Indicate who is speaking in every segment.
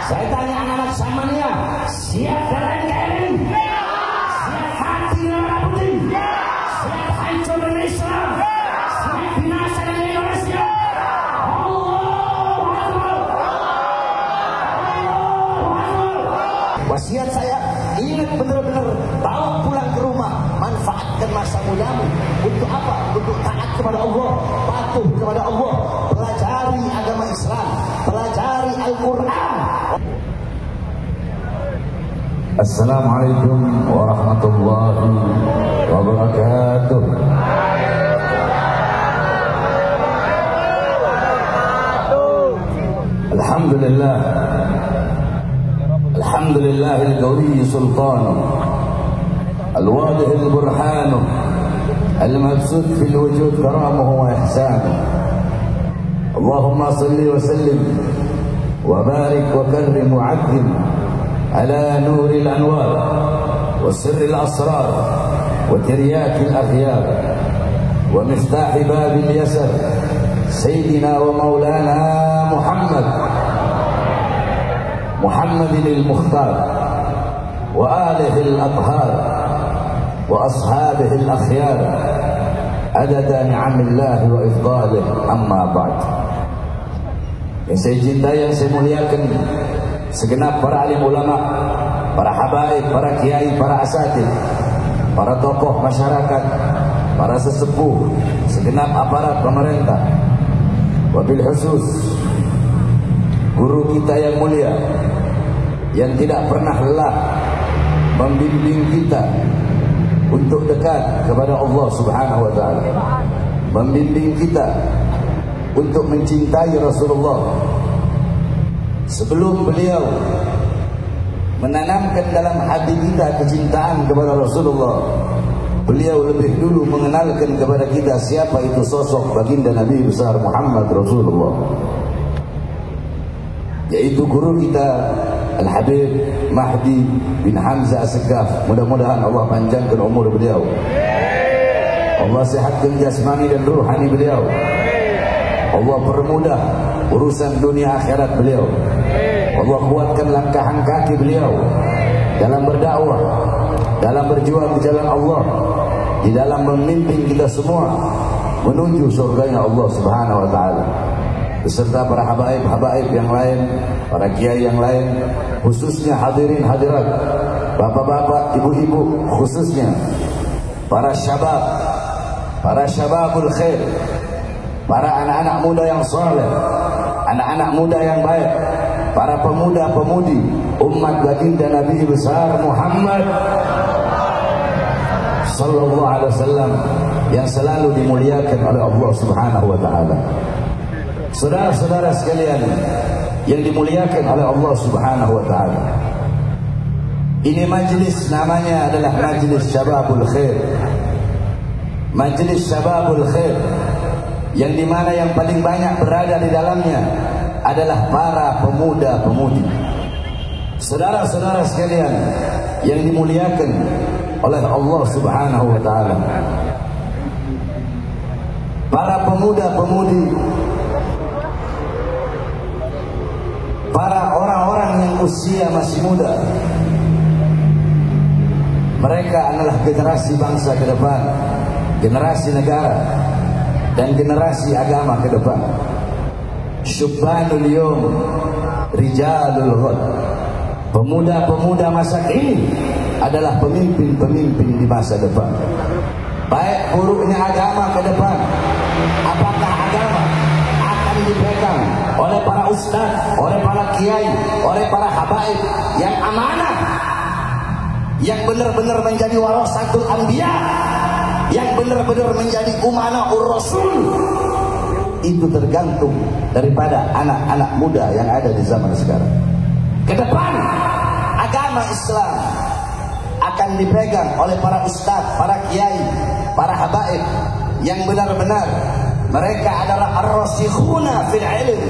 Speaker 1: Saya tanya anak-anak Samania, siap bela NKRI? Siap mati merah putih? Siap hancur dengan Islam? Siap binasa dengan Indonesia? Allahu Akbar. Allahu Akbar. Wasiat saya, ingat benar-benar, bawa pulang ke rumah, manfaatkan masa mudamu. Untuk apa? Untuk taat kepada Allah, patuh kepada Allah, pelajari agama Islam, pelajari Al-Quran. Assalamualaikum warahmatullahi wabarakatuh. Alhamdulillah, alhamdulillah al-qawi sultanu, al-wadih al-burhanu, al-mabsut fil wujud karamuhu wa ihsanu. Allahumma salli wa sallim wa barik wa karrim wa azzim على نور الأنوار وسر الأسرار وترياك الأخيار ومفتاح باب اليسر سيدنا ومولانا محمد المختار وآله الأطهار وأصحابه الأخيار عدد نعم الله وإفضاله. أما بعد. Yang saya cintai, yang saya muliakan, segenap para alim ulama, para habaib, para kiai, para asatidz, para tokoh masyarakat, para sesepuh, segenap aparat pemerintah, wabil khusus guru kita yang mulia, yang tidak pernah lelah membimbing kita untuk dekat kepada Allah Subhanahu wa taala, membimbing kita untuk mencintai Rasulullah. Sebelum beliau menanamkan dalam hati kita kecintaan kepada Rasulullah, beliau lebih dulu mengenalkan kepada kita siapa itu sosok baginda Nabi besar Muhammad Rasulullah, yaitu guru kita Al-Habib Mahdi bin Hamzah As-Segaf. Mudah-mudahan Allah panjangkan umur beliau, Allah sehatkan jasmani dan ruhani beliau, Allah permudah urusan dunia akhirat beliau, Allah kuatkan langkahan kaki beliau dalam berdakwah, dalam berjuang di jalan Allah, di dalam memimpin kita semua menuju surganya Allah Subhanahu wa taala, beserta para habaib yang lain, para kiai yang lain, khususnya hadirin hadirat, bapak-bapak, ibu-ibu, khususnya para syabab, para syababul khair, para anak-anak muda yang saleh, anak-anak muda yang baik, para pemuda-pemudi umat baginda Nabi besar Muhammad sallallahu alaihi wasallam yang selalu dimuliakan oleh Allah Subhanahu wa taala. Saudara-saudara sekalian yang dimuliakan oleh Allah Subhanahu wa taala, ini majlis namanya adalah Majlis Syababul Khair. Majlis Syababul Khair yang dimana yang paling banyak berada di dalamnya adalah para pemuda-pemudi. Saudara-saudara sekalian yang dimuliakan oleh Allah Subhanahu wa taala, para pemuda-pemudi, para orang-orang yang usia masih muda, mereka adalah generasi bangsa ke depan, generasi negara, dan generasi agama ke depan. Syubbanul yawm rijalul ghad. Pemuda-pemuda masa kini adalah pemimpin-pemimpin di masa depan. Baik buruknya agama ke depan, apakah agama akan dipegang oleh para ustaz, oleh para kiai, oleh para habaib yang amanah, yang benar-benar menjadi warasatul anbiya, yang benar-benar menjadi umanaur rasul, itu tergantung daripada anak-anak muda yang ada di zaman sekarang. Ke depan agama Islam akan dipegang oleh para ustaz, para kiai, para habaib yang benar-benar mereka adalah ar-rasikhuna fil ilm.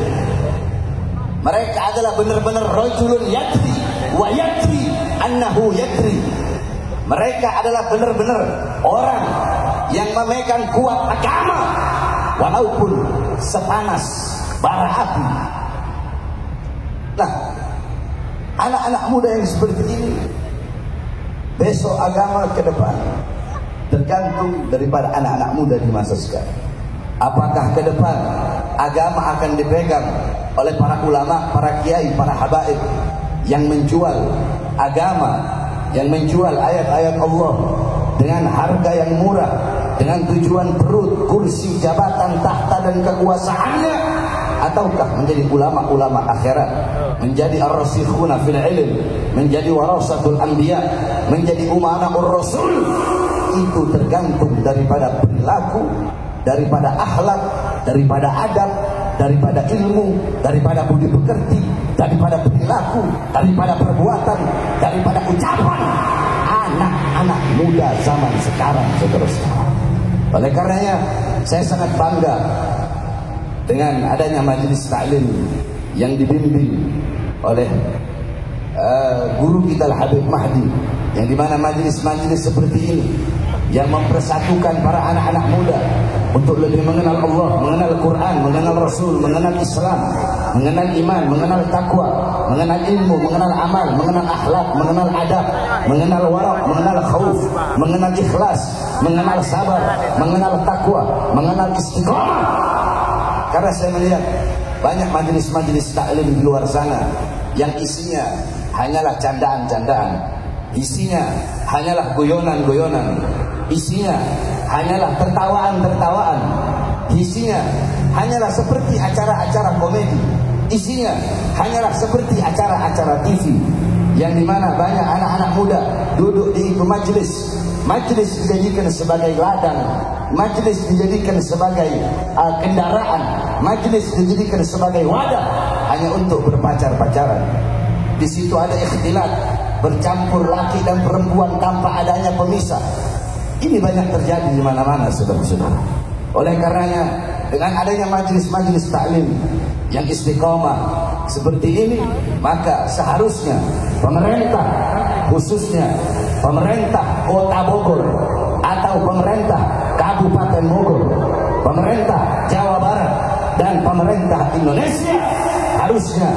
Speaker 1: Mereka adalah benar-benar rajulun yadri wa yadri annahu yadri. Mereka adalah benar-benar orang yang memegang kuat agama walaupun sepanas bara api. Nah, Anak-anak muda yang seperti ini, besok agama ke depan tergantung daripada anak-anak muda di masa sekarang. Apakah ke depan agama akan dipegang oleh para ulama, para kiai, para habaib yang menjual agama, yang menjual ayat-ayat Allah dengan harga yang murah, dengan tujuan perut, kursi, jabatan, tahta dan kekuasaannya, ataukah menjadi ulama-ulama akhirat, menjadi ar-rasikhuna fil ilm, menjadi warasatul anbiya, menjadi umanaur rasul? Itu tergantung daripada perilaku, daripada akhlak, daripada adab, daripada ilmu, daripada budi pekerti, daripada perilaku, daripada perbuatan, daripada ucapan anak-anak muda zaman sekarang, saudara-saudara. Oleh karenanya saya sangat bangga dengan adanya majelis taklim yang dibimbing oleh guru kita Habib Mahdi, yang dimana majelis-majelis seperti ini yang mempersatukan para anak-anak muda untuk lebih mengenal Allah, mengenal Quran, mengenal Rasul, mengenal Islam, mengenal iman, mengenal takwa, mengenal ilmu, mengenal amal, mengenal akhlak, mengenal adab, mengenal warak, mengenal khauf, mengenal ikhlas, mengenal sabar, mengenal takwa, mengenal istiqamah. Karena saya melihat banyak majelis-majelis taklim di luar sana yang isinya hanyalah candaan-candaan, isinya hanyalah guyonan-guyonan, isinya hanyalah tertawaan-tertawaan, isinya hanyalah seperti acara-acara komedi, isinya hanyalah seperti acara-acara TV, yang dimana banyak anak-anak muda duduk di itu majelis. Majelis dijadikan sebagai ladang, majelis dijadikan sebagai kendaraan, majelis dijadikan sebagai wadah hanya untuk berpacar-pacaran. Di situ ada ikhtilat, bercampur laki dan perempuan tanpa adanya pemisah. Ini banyak terjadi di mana-mana, saudara-saudara. Oleh karenanya, dengan adanya majelis-majelis taklim yang istiqomah seperti ini, maka seharusnya pemerintah, khususnya pemerintah Kota Bogor atau pemerintah Kabupaten Bogor, pemerintah Jawa Barat dan pemerintah Indonesia harusnya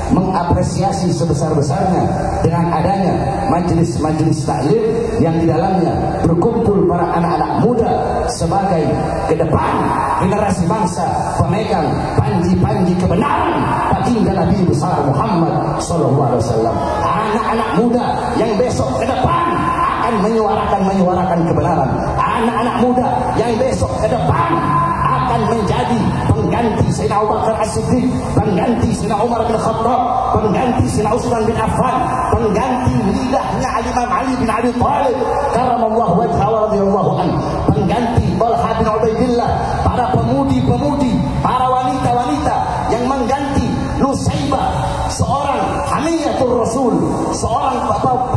Speaker 1: mengapresiasi sebesar-besarnya dengan adanya majelis-majelis taklim yang di dalamnya berkumpul para anak-anak muda sebagai ke depan generasi bangsa pemegang panji-panji kebenaran baginda Nabi besar Muhammad SAW. Anak-anak muda yang besok ke depan akan menyuarakan kebenaran. Anak-anak muda yang besok ke depan akan menjadi pengganti Sayyidina Abu Bakar As-Siddiq, pengganti Sayyidina Umar bin Khattab, pengganti Sayyidina Utsman bin Affan, pengganti lidahnya Imam Ali bin Abi Thalib karramallahu wajhahu wa radhiyallahu anhu, pengganti Talha bin Ubaidillah, para pemudi-pemudi, para wanita-wanita yang mengganti Nusaybah, seorang hamiyatul Rasul, seorang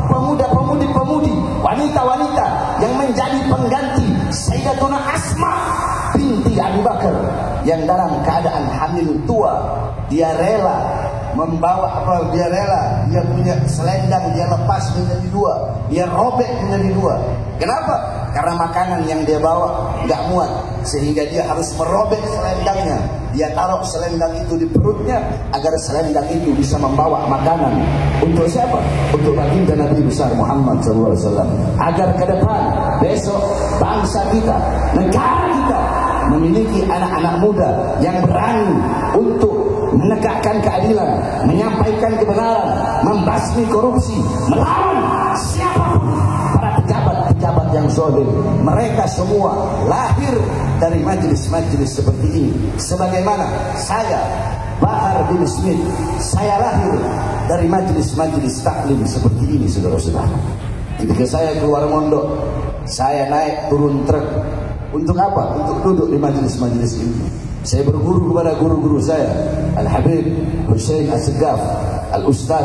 Speaker 1: pemuda-pemudi, wanita-wanita yang menjadi pengganti Sayyidatuna Asma binti Abu Bakar, yang dalam keadaan hamil tua dia rela membawa dia punya selendang dia lepas menjadi dua, dia robek menjadi dua. Kenapa? Karena makanan yang dia bawa nggak muat, sehingga dia harus merobek selendangnya. Dia taruh selendang itu di perutnya agar selendang itu bisa membawa makanan. Untuk siapa? Untuk baginda Nabi besar Muhammad SAW. Agar ke depan besok bangsa kita, negara kita memiliki anak-anak muda yang berani untuk menegakkan keadilan, menyampaikan kebenaran, membasmi korupsi, melawan siapapun para pejabat-pejabat yang zalim. Mereka semua lahir dari majelis-majelis seperti ini. Sebagaimana saya, Bahar bin Smith, saya lahir dari majelis-majelis taklim seperti ini, saudara-saudara. Ketika saya keluar mondok, saya naik turun truk. Untuk apa? Untuk duduk di majelis-majelis ini. Saya berguru kepada guru-guru saya, Al-Habib Hussein As-Segaf, Al-Ustaz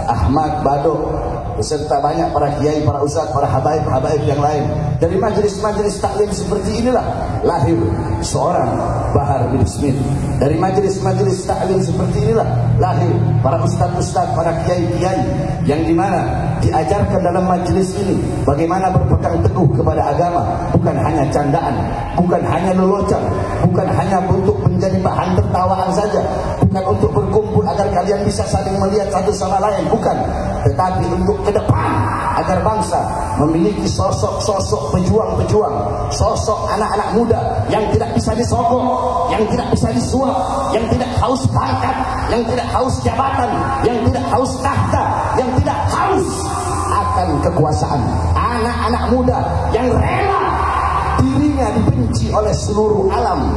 Speaker 1: Ahmad Badok, beserta banyak para kiai, para ustaz, para habaib-habaib yang lain. Dari majelis-majelis taklim seperti inilah lahir seorang Bahar bin Smith. Dari majelis-majelis taklim seperti inilah lahir para ustaz-ustaz, para kiai-kiai yang dimana diajarkan dalam majelis ini bagaimana berpegang teguh kepada agama, bukan hanya candaan, bukan hanya lelucon, bukan hanya untuk menjadi bahan tertawaan saja, bukan untuk berkumpul agar kalian bisa saling melihat satu sama lain, bukan, tetapi untuk ke depan agar bangsa memiliki sosok-sosok pejuang-pejuang, sosok anak-anak muda yang tidak bisa disogok, yang tidak bisa disuap, yang tidak haus pangkat, yang tidak haus jabatan, yang tidak haus tahta, yang tidak haus akan kekuasaan. Anak-anak muda yang rela dirinya dibenci oleh seluruh alam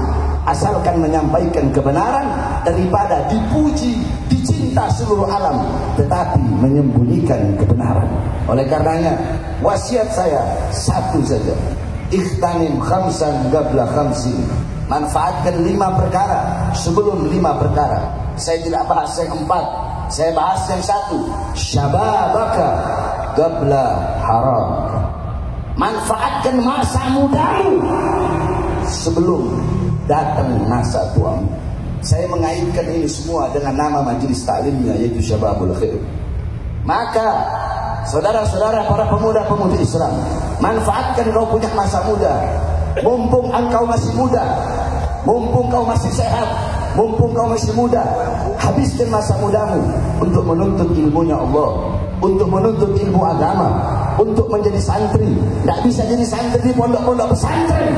Speaker 1: asalkan menyampaikan kebenaran, daripada dipuji, dicinta seluruh alam tetapi menyembunyikan kebenaran. Oleh karenanya wasiat saya satu saja, ikhtanim khamsan qabla khamsin. Manfaatkan 5 perkara sebelum 5 perkara. Saya tidak bahas yang 4, saya bahas yang 1, syababaka qabla haram. Manfaatkan masa mudamu sebelum datang masa tuamu. Saya mengaitkan ini semua dengan nama majelis taklimnya, yaitu Syababul Khair. Maka saudara-saudara para pemuda-pemudi Islam, manfaatkan kau punya masa muda. Mumpung engkau masih muda, mumpung kau masih sehat, mumpung kau masih muda, habiskan masa mudamu untuk menuntut ilmunya Allah, untuk menuntut ilmu agama, untuk menjadi santri. Tidak bisa jadi santri di pondok-pondok pesantren,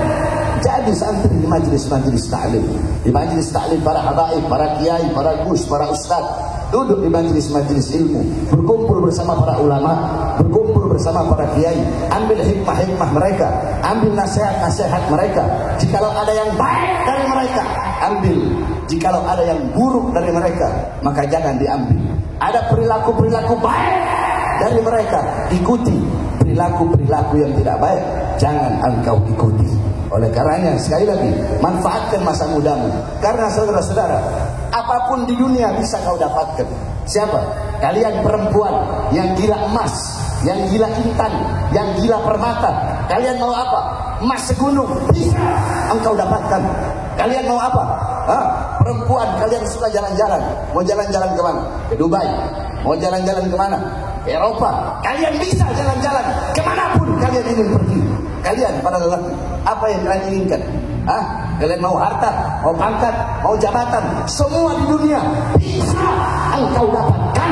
Speaker 1: jadi santri di majelis-majelis taklim, di majelis taklim para habaib, para kiai, para gus, para ustaz. Duduk di majelis-majelis ilmu, berkumpul bersama para ulama, berkumpul bersama para kiai, ambil hikmah-hikmah mereka, ambil nasihat-nasihat mereka. Jikalau ada yang baik dari mereka, ambil. Jikalau ada yang buruk dari mereka, maka jangan diambil. Ada perilaku-perilaku baik dari mereka, ikuti. Perilaku-perilaku yang tidak baik, jangan engkau ikuti. Oleh karenanya sekali lagi, manfaatkan masa mudamu. Karena saudara-saudara, apapun di dunia bisa kau dapatkan. Siapa? Kalian perempuan yang gila emas, yang gila intan, yang gila permata. Kalian mau apa? Emas segunung bisa engkau dapatkan. Kalian mau apa? Perempuan, kalian suka jalan-jalan. Mau jalan-jalan ke mana? Ke Dubai. Mau jalan-jalan ke mana? Ke Eropa. Kalian bisa jalan-jalan kemanapun kalian ingin pergi. Kalian para lelaki, apa yang kalian inginkan? Kalian mau harta, mau pangkat, mau jabatan, semua di dunia bisa engkau dapatkan.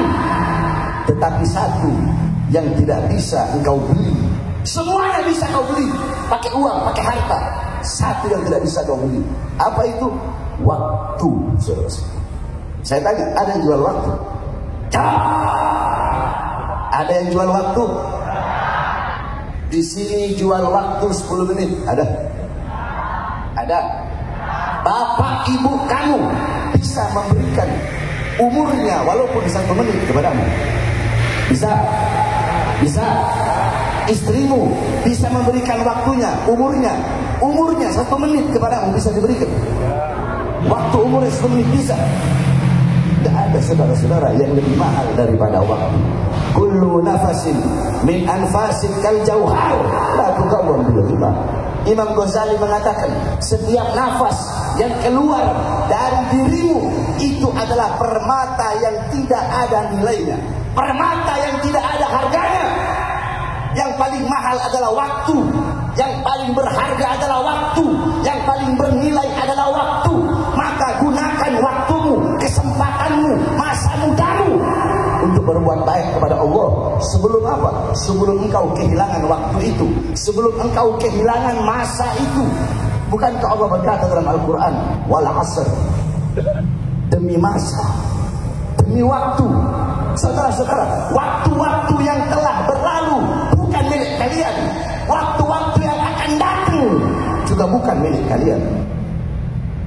Speaker 1: Tetapi satu yang tidak bisa engkau beli. Semuanya bisa kau beli, pakai uang, pakai harta. Satu yang tidak bisa kau beli. Apa itu? Waktu. Saya tanya, ada yang jual waktu? Ada yang jual waktu? Di sini jual waktu 10 menit. Ada? Ada. Bapak ibu kamu bisa memberikan umurnya walaupun 1 menit kepadamu. Bisa? Bisa. Istrimu bisa memberikan waktunya, umurnya 1 menit kepadamu, bisa diberikan. Waktu umurnya 1 menit bisa. Tidak ada saudara-saudara yang lebih mahal daripada waktu. Kullu nafasin min anfasin kal jauhar la tuqawwam bil ghibah. Imam Ghazali mengatakan, setiap nafas yang keluar dari dirimu itu adalah permata yang tidak ada nilainya, permata yang tidak ada harganya. Yang paling mahal adalah waktu, yang paling berharga adalah waktu, yang paling bernilai adalah waktu. Maka gunakan waktumu, kesempatanmu, masa mudamu untuk berbuat baik kepada Allah. Sebelum apa? Sebelum engkau kehilangan waktu itu, sebelum engkau kehilangan masa itu. Bukankah Allah berkata dalam Al-Quran, wal asr, demi masa, demi waktu. Saudara-saudara, waktu-waktu yang telah berlalu bukan milik kalian. Waktu-waktu yang akan datang juga bukan milik kalian.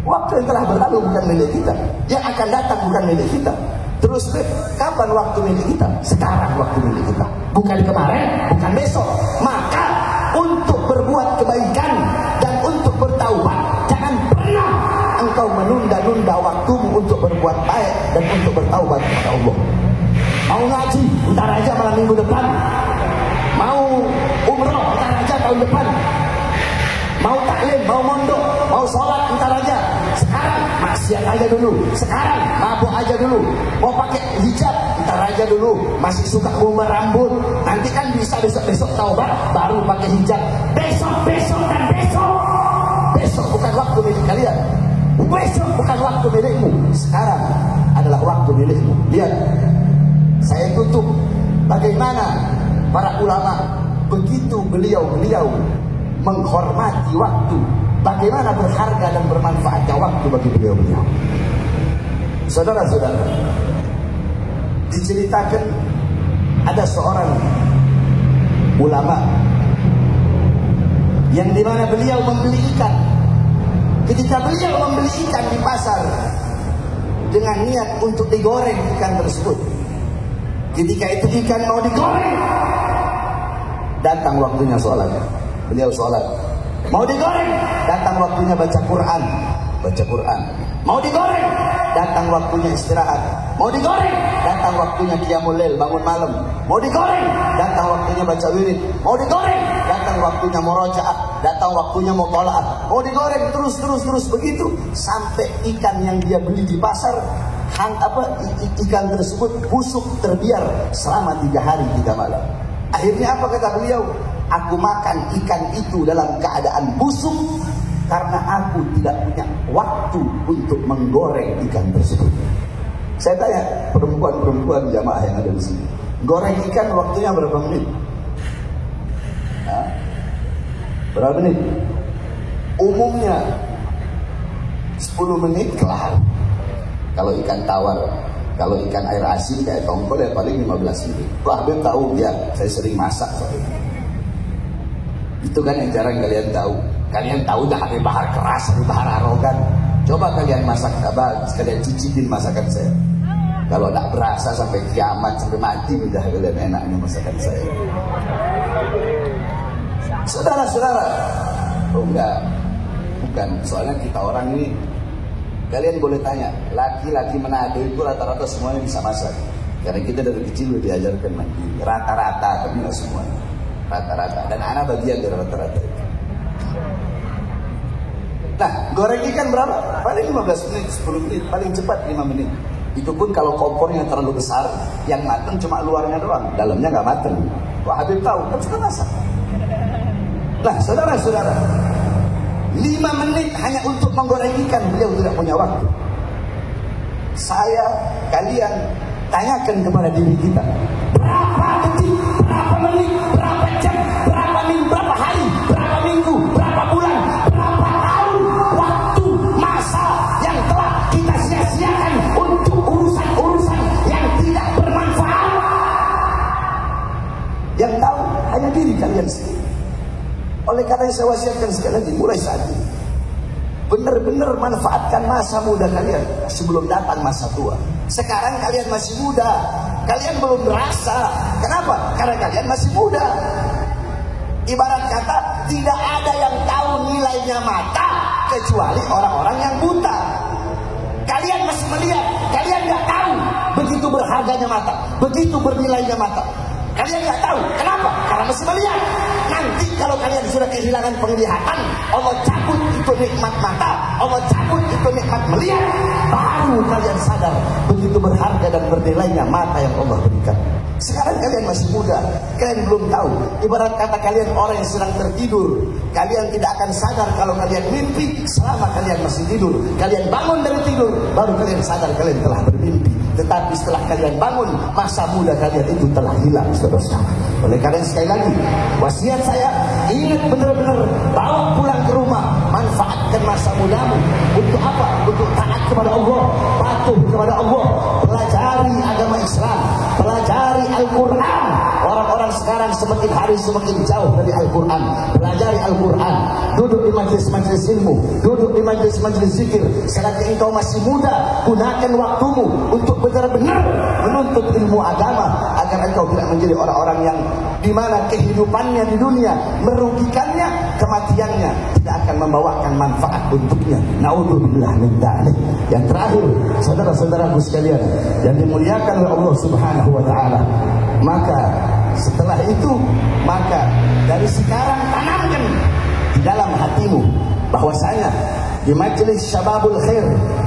Speaker 1: Waktu yang telah berlalu bukan milik kita, yang akan datang bukan milik kita. Terus kapan waktu milik kita? Sekarang waktu milik kita, bukan kemarin, bukan besok. Maka untuk berbuat kebaikan dan untuk bertaubat, jangan pernah engkau menunda-nunda waktumu untuk berbuat baik dan untuk bertaubat kepada Allah. Mau ngaji, entar aja malam minggu depan. Mau umroh, entar aja tahun depan. Mau taklim, mau mondok, mau sholat, entar aja. Sekarang maksiat aja dulu. Sekarang mabuk aja dulu. Mau pakai hijab, entar aja dulu. Masih suka ngumbar rambut, nanti kan bisa besok-besok taubat baru pakai hijab. Besok dan besok. Besok bukan waktu milik kalian. Besok bukan waktu milikmu, sekarang adalah waktu milikmu. Lihat, saya tutup bagaimana para ulama begitu beliau menghormati waktu, bagaimana berharga dan bermanfaatnya waktu bagi beliau-beliau. Saudara-saudara, diceritakan ada seorang ulama yang dimana beliau membeli ikan. Ketika beliau membeli ikan di pasar dengan niat untuk digoreng ikan tersebut, ketika itu ikan mau digoreng, datang waktunya sholat. Beliau sholat. Mau digoreng, datang waktunya baca Quran. Mau digoreng, datang waktunya istirahat. Mau digoreng, datang waktunya qiyamul lail, bangun malam. Mau digoreng, datang waktunya baca wirid. Mau digoreng, datang waktunya murojaah, datang waktunya mutalaah. Mau digoreng terus begitu sampai ikan yang dia beli di pasar ikan tersebut busuk terbiar selama 3 hari 3 malam. Akhirnya apa kata beliau? Aku makan ikan itu dalam keadaan busuk karena aku tidak punya waktu untuk menggoreng ikan tersebut. Saya tanya perempuan-perempuan jamaah yang ada di sini, goreng ikan waktunya berapa menit? Berapa menit? Umumnya 10 menit kelar. Kalau ikan tawar, kalau ikan air asin kayak tongkol ya paling 15 menit. Wah, Habib tahu ya, saya sering masak soalnya. Itu kan yang jarang kalian tahu. Kalian tahu dah Habib Bahar keras, Habib Bahar arogan. Coba kalian masak, kalian cicipin masakan saya. Kalau tak berasa sampai kiamat, sampai mati udah kalian enaknya masakan saya. Saudara-saudara, oh enggak, bukan. Soalnya kita orang ini, kalian boleh tanya, laki-laki Manado itu rata-rata semuanya bisa masak. Karena kita dari kecil udah diajarkan mandi. Rata-rata, tapi nggak semuanya. Rata-rata. Dan anak bagian dari rata-rata itu. Nah, goreng ikan berapa? Paling 15 menit, 10 menit, paling cepat 5 menit. Itu pun kalau kompornya terlalu besar, yang matang cuma luarnya doang, dalamnya nggak matang. Wah, Habib tahu, kan suka masak. Nah, saudara-saudara, 5 menit hanya untuk menggoreng ikan, beliau tidak punya waktu. Kalian tanyakan kepada diri kita, berapa detik, berapa menit, berapa jam, berapa minggu, berapa hari, berapa minggu, berapa bulan, berapa tahun waktu masa yang telah kita sia-siakan untuk urusan-urusan yang tidak bermanfaat. Yang tahu hanya diri kalian sendiri. Oleh karena yang saya wasiatkan sekali lagi, mulai saat ini benar-benar manfaatkan masa muda kalian sebelum datang masa tua. Sekarang kalian masih muda, kalian belum merasa. Kenapa? Karena kalian masih muda. Ibarat kata, tidak ada yang tahu nilainya mata kecuali orang-orang yang buta. Kalian masih melihat, kalian nggak tahu begitu berharganya mata, begitu bernilainya mata. Kalian nggak tahu. Kenapa? Karena masih melihat. Nanti kalau kalian sudah kehilangan penglihatan, Allah cabut itu nikmat mata, Allah cabut itu nikmat melihat, baru kalian sadar begitu berharga dan bernilainya mata yang Allah berikan. Sekarang kalian masih muda, kalian belum tahu. Ibarat kata kalian orang yang sedang tertidur, kalian tidak akan sadar kalau kalian mimpi selama kalian masih tidur. Kalian bangun dari tidur, baru kalian sadar kalian telah bermimpi. Tetapi setelah kalian bangun, masa muda kalian itu telah hilang, saudara-saudara. Oleh karena sekali lagi, wasiat saya, ingat benar-benar, bawa pulang ke rumah, manfaatkan masa mudamu. Untuk apa? Untuk taat kepada Allah, patuh kepada Allah, pelajari agama Islam, pelajari Al-Quran. Orang-orang sekarang semakin hari semakin jauh dari Al-Quran. Pelajari Al-Quran, duduk di majlis-majlis ilmu, duduk di majlis-majlis zikir. Selagi engkau masih muda, gunakan waktumu untuk benar-benar menuntut ilmu agama, agar engkau tidak menjadi orang-orang yang dimana kehidupannya di dunia merugikannya, kematiannya tidak akan membawakan manfaat untuknya. Naudzubillah min dzalik. Yang terakhir, saudara-saudaraku sekalian yang dimuliakan oleh Allah Subhanahu wa taala, maka setelah itu, maka dari sekarang tanamkan di dalam hatimu bahwasanya di majelis syababul khair,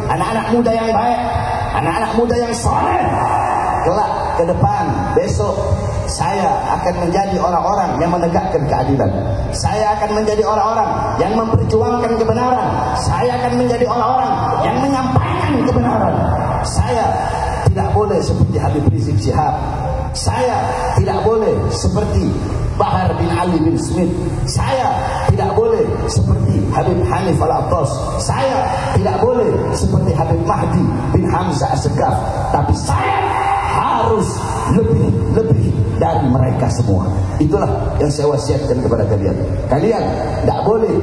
Speaker 1: anak-anak muda yang baik, anak-anak muda yang soleh, kelak ke depan besok saya akan menjadi orang-orang yang menegakkan keadilan. Saya akan menjadi orang-orang yang memperjuangkan kebenaran. Saya akan menjadi orang-orang yang menyampaikan kebenaran. Saya tidak boleh seperti Habib Rizik Syihab. Saya tidak boleh seperti Bahar bin Ali bin Smith. Saya tidak boleh seperti Habib Hanif Al-Attas. Saya tidak boleh seperti Habib Mahdi bin Hamzah As-Segaf. Tapi saya harus lebih dari mereka semua. Itulah yang saya wasiatkan kepada kalian. Kalian tidak boleh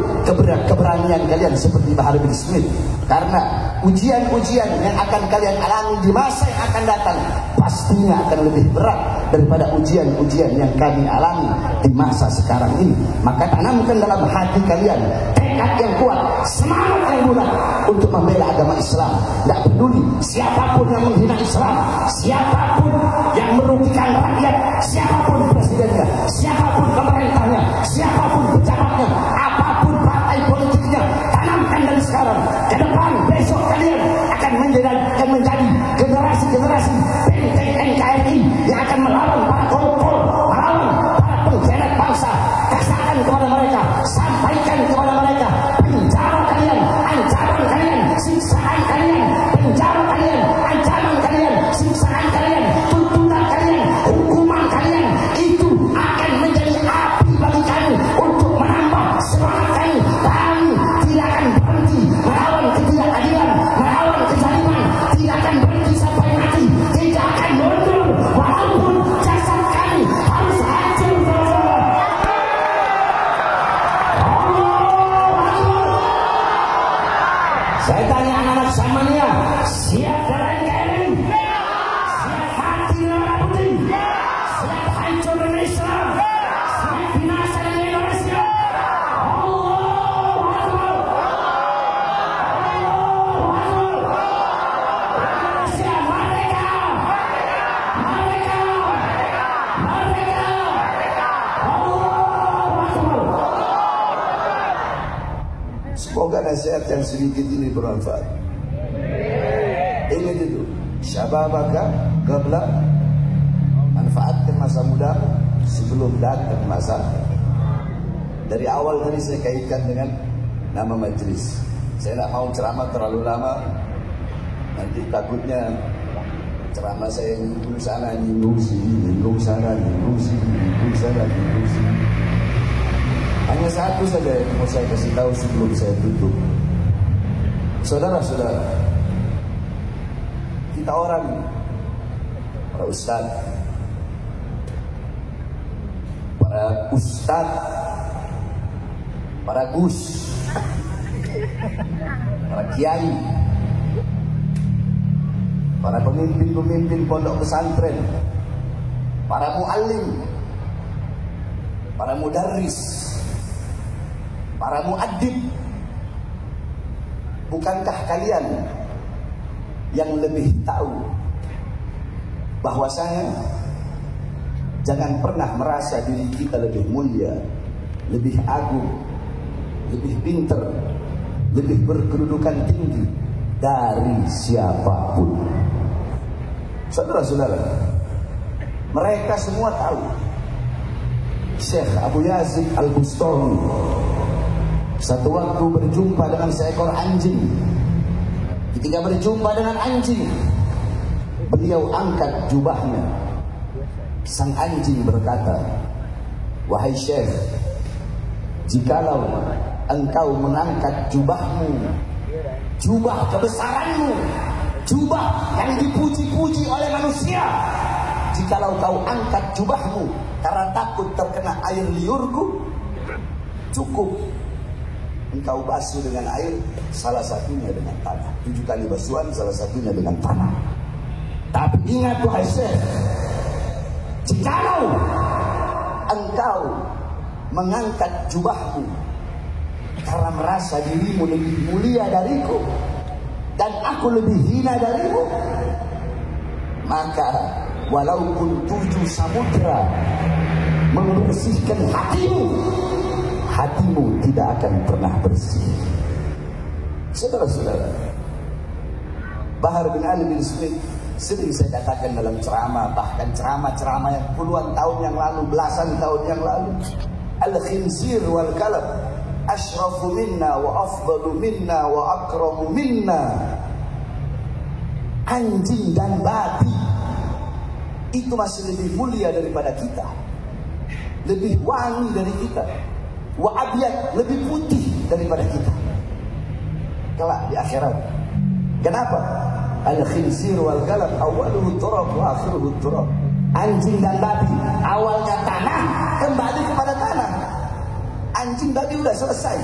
Speaker 1: keberanian kalian seperti Bahar bin Smith. Karena ujian-ujian yang akan kalian alami di masa yang akan datang pastinya akan lebih berat daripada ujian-ujian yang kami alami di masa sekarang ini. Maka tanamkan dalam hati kalian tekad yang kuat, semangat yang bulat untuk membela agama Islam. Tidak peduli siapapun yang menghina Islam, siapapun yang merugikan rakyat, siapapun presidennya, siapapun pemerintahnya, siapapun pejabatnya, apapun partai politiknya. Tanamkan dari sekarang ke depan besok kalian akan menjadi generasi-generasi benteng NKRI yang akan melawan para koruptor, melawan para pengkhianat bangsa. Katakan kepada mereka, sampaikan kepada mereka, penjara kalian, ancaman kalian, siksaan kalian, penjara kalian, ancaman kalian, siksaan kalian, tuntutan kalian, hukuman kalian, itu akan menjadi api bagi kami untuk menambah semangat kami. Kami tidak akan berhenti melawan ketidakadilan, melawan kezaliman, tidak akan berhenti sampai mati, tidak akan mundur walaupun jasad kami harus hancur. Saya tanya anak-anak Samania, siap dalam NKRI? Siap mati dalam putih? Siap hancur dengan Islam? Siap binasa dengan Indonesia? Allahu Akbar! Allahu Akbar! Indonesia merdeka! Merdeka! Merdeka! Allahu Akbar! Semoga nasihat yang sedikit ini bermanfaat. Ingat itu, syababaka qabla, manfaatkan masa muda sebelum datang masa. Dari awal tadi saya kaitkan dengan nama majelis. Saya tidak mau ceramah terlalu lama, nanti takutnya ceramah saya nyinggung sana, nyinggung sini, nyinggung sana, nyinggung sini, nyinggung sana, nyinggung sini. Hanya satu saja yang mau saya kasih tahu sebelum saya tutup. Saudara-saudara, kita orang, para ustaz, para gus, para kiai, para pemimpin-pemimpin pondok pesantren, para muallim, para mudarris, para muaddib. Bukankah kalian yang lebih tahu bahwasanya jangan pernah merasa diri kita lebih mulia, lebih agung, lebih pinter, lebih berkedudukan tinggi dari siapapun. Saudara-saudara, mereka semua tahu Syekh Abu Yazid Al-Bustami satu waktu berjumpa dengan seekor anjing. Ketika berjumpa dengan anjing, beliau angkat jubahnya. Sang anjing berkata, "Wahai Syekh, jikalau engkau mengangkat jubahmu, jubah kebesaranmu, jubah yang dipuji-puji oleh manusia, jikalau kau angkat jubahmu karena takut terkena air liurku, cukup engkau basuh dengan air, salah satunya dengan tanah. 7 kali basuhan, salah satunya dengan tanah. Tapi ingat wahai Syekh, jikalau engkau mengangkat jubahmu karena merasa dirimu lebih mulia dariku dan aku lebih hina darimu, maka walaupun 7 samudra membersihkan hatimu, hatimu tidak akan pernah bersih." Saudara-saudara, Bahar bin Ali bin Smith Sering saya katakan dalam ceramah, bahkan ceramah-ceramah yang puluhan tahun yang lalu, belasan tahun yang lalu, al-khinzir wal kalab ashrafu minna wa afdalu minna wa akramu minna. Anjing dan babi itu masih lebih mulia daripada kita, lebih wangi dari kita, wa abyad, lebih putih daripada kita kelak di akhirat. Kenapa? Al-khinzir wal kalab awaluhu turab wa akhiruhu turab. Anjing dan babi awalnya tanah, kembali kepada tanah. Anjing babi udah selesai,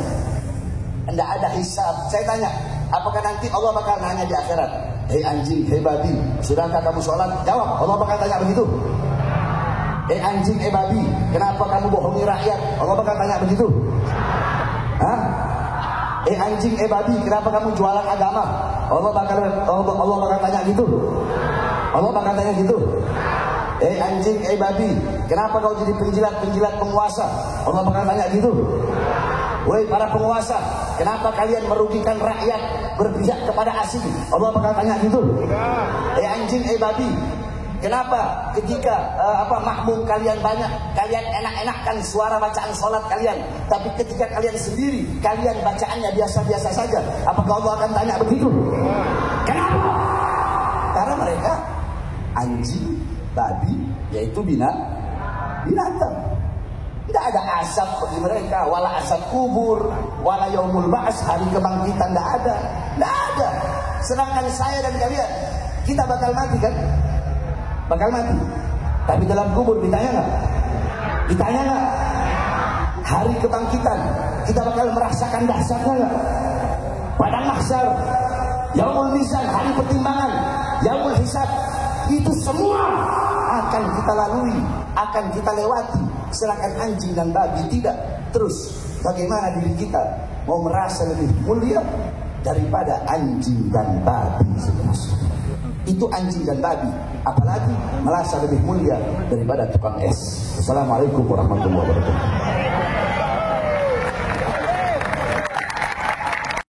Speaker 1: tidak ada hisab. Saya tanya, apakah nanti Allah bakal nanya di akhirat, hei anjing, hei babi, sudahkah kamu sholat? Jawab, Allah bakal tanya begitu. Hei anjing, hei babi, kenapa kamu bohongi rakyat? Allah bakal tanya begitu. Hah? Anjing, babi, kenapa kamu jualan agama? Allah bakal tanya gitu. Allah bakal tanya gitu. Anjing, babi, kenapa kau jadi penjilat penguasa? Allah bakal tanya gitu. Woi para penguasa, kenapa kalian merugikan rakyat, berpihak kepada asing? Allah bakal tanya gitu. Anjing, babi, kenapa ketika makmum kalian banyak, kalian enak-enakan suara bacaan sholat kalian, tapi ketika kalian sendiri, kalian bacaannya biasa-biasa saja? Apakah Allah akan tanya begitu? Kenapa? Karena mereka anjing, babi, yaitu binatang. Tidak ada asap bagi mereka, wala asap kubur, wala yaumul ba'as, hari kebangkitan, tidak ada. Tidak ada. Sedangkan saya dan kalian, kita bakal mati kan? Bakal mati. Tapi dalam kubur ditanya nggak? Ditanya nggak? Hari kebangkitan kita bakal merasakan dahsyatnya nggak? Padang mahsyar, yaumul mizan, hari pertimbangan, yaumul hisab, itu semua akan kita lalui, akan kita lewati. Sedangkan anjing dan babi tidak. Terus bagaimana diri kita mau merasa lebih mulia daripada anjing dan babi sebenarnya? Itu anjing dan babi, apalagi merasa lebih mulia daripada tukang es. Assalamualaikum warahmatullahi wabarakatuh.